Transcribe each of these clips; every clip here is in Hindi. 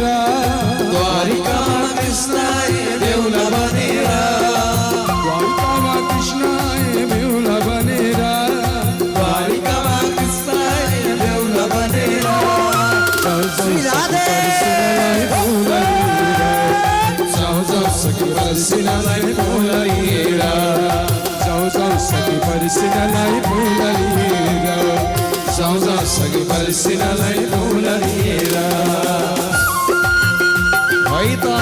बनेरा द्वारिकामा कृष्णाय बेहुला बनेरा द्वारिकामा कृष्णाय बेहुला बनेरा द्वारिकामा कृष्णाय बेहुला बनेरा सखी परसिनालाई बोलाइरा जाऊ जाऊ सखी परसिनालाई बोलाइरा जाऊ जाऊ सखी परसिनालाई बोलाइरा हैता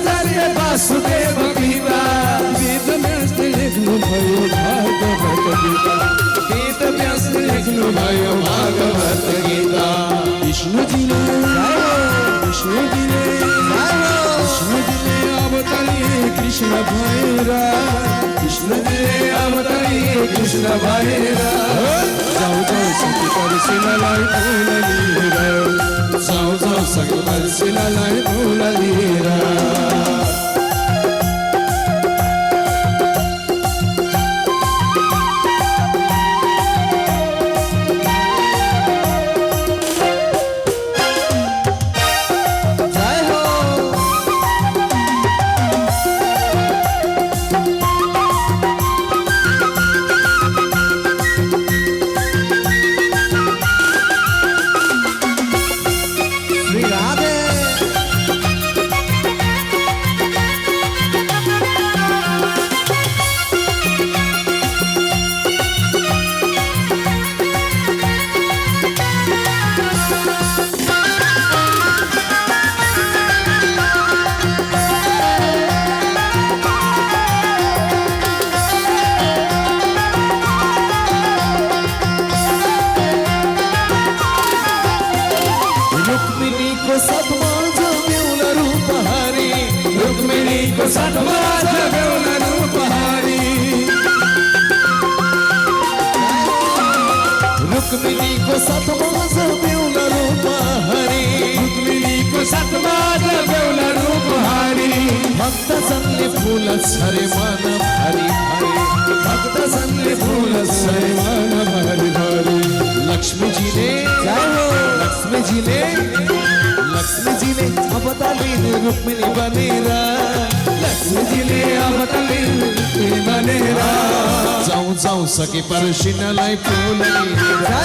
वासुदेव पिता वेद व्यास लेख्नु भयो भागवत गीता वेद व्यास लेख्नु भयो भागवत गीता विष्णुजीले अवतारी कृष्ण भएरा विष्णुजीले अवतारी कृष्ण भएरा जाऊ जाऊ सखी परसिनालाई बोलाइरा जाऊ जाऊ सखी परसिनालाई बोलाइरा रुक्मिणी को सतमाज बेहुला रूप हरि रुक्मिणी को सतमाज बेहुला रूप हरि भक्त संगे फूल छरे मन भरि भरि भक्त संगे फूल छरे मन भरि भरि लक्ष्मी जी ने अवतारी रुक्मिणी बनेरा लक्ष्मी जी ने अवतारी रुक्मिणी बनेरा जाऊ जाऊ सके परसिनालाई बोलाइरा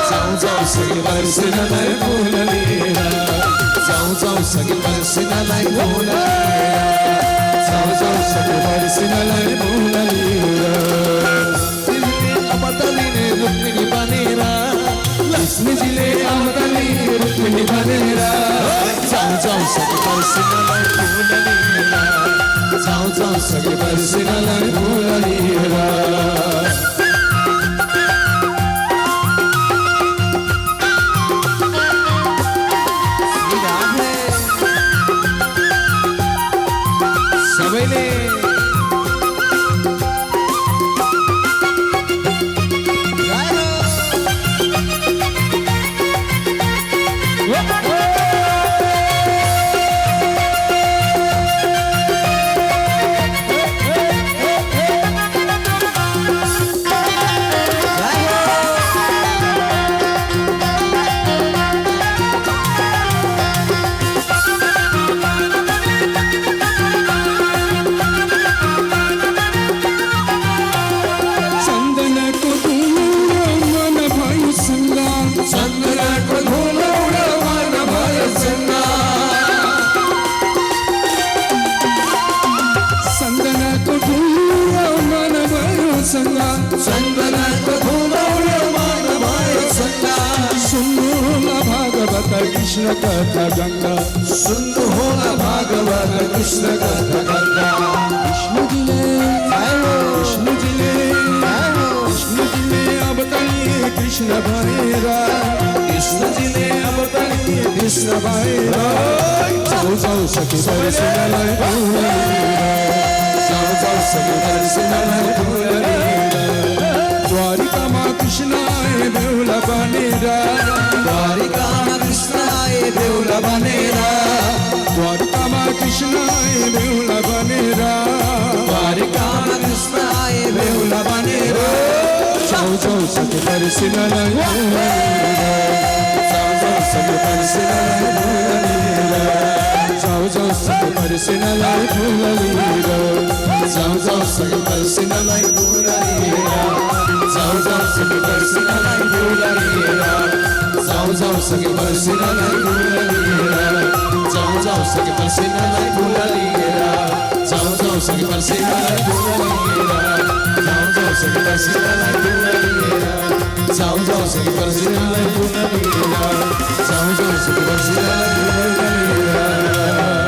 जाऊ जाऊ सके परसिनालाई बोलाइरा जाऊ जाऊ सके परसिनालाई बोलाइरा जाऊ जाऊ सके परसिनालाई बोलाइरा अवतारी रुक्मिणी बनेरा लक्ष्मी जी ने अवतारी रुक्मिणी बनेरा जाऊ जाऊ सके परसिनालाई बोलाइरा जाऊ जाऊ सके परसिनालाई बोलाइरा सबैले प्रसंगा चंदनाको धुलौलो मान भयो सङ्गा सुन्नु होला भागवत कृष्ण कथा गंगा सुन्नु होला भागवत कृष्ण कथा गंगा विष्णुजीले अवतरिए कृष्ण भएर कृष्णजीले अवतरिए कृष्ण भएर जाऊ जाऊ सखी दर्शनलाई जाऊ जाऊ सखी दर्शनलाई द्वारिकामा कृष्ण आए बेहुला बनेर द्वारिकामा कृष्ण आए बेहुला बनेर द्वारिकामा कृष्ण आए बेहुला बनेर द्वारिकामा कृष्ण आए बेहुला बनेर जाऊ जाऊ सखी दर्शनलाई जाऊ जाऊ सखी दर्शनलाई जाऊ जाऊ सखी दर्शनलाई जाऊ जाऊ सखी दर्शनलाई जाऊ जाऊ सखी दर्शनलाई जाऊ जाऊ सखी दर्शनलाई जाऊ जाऊ सखी दर्शनलाई जाऊ जाऊ सखी दर्शनलाई जाऊ जाऊ सखी दर्शनलाई जाऊ जाऊ सखी दर्शनलाई जाऊ जाऊ सखी दर्शनलाई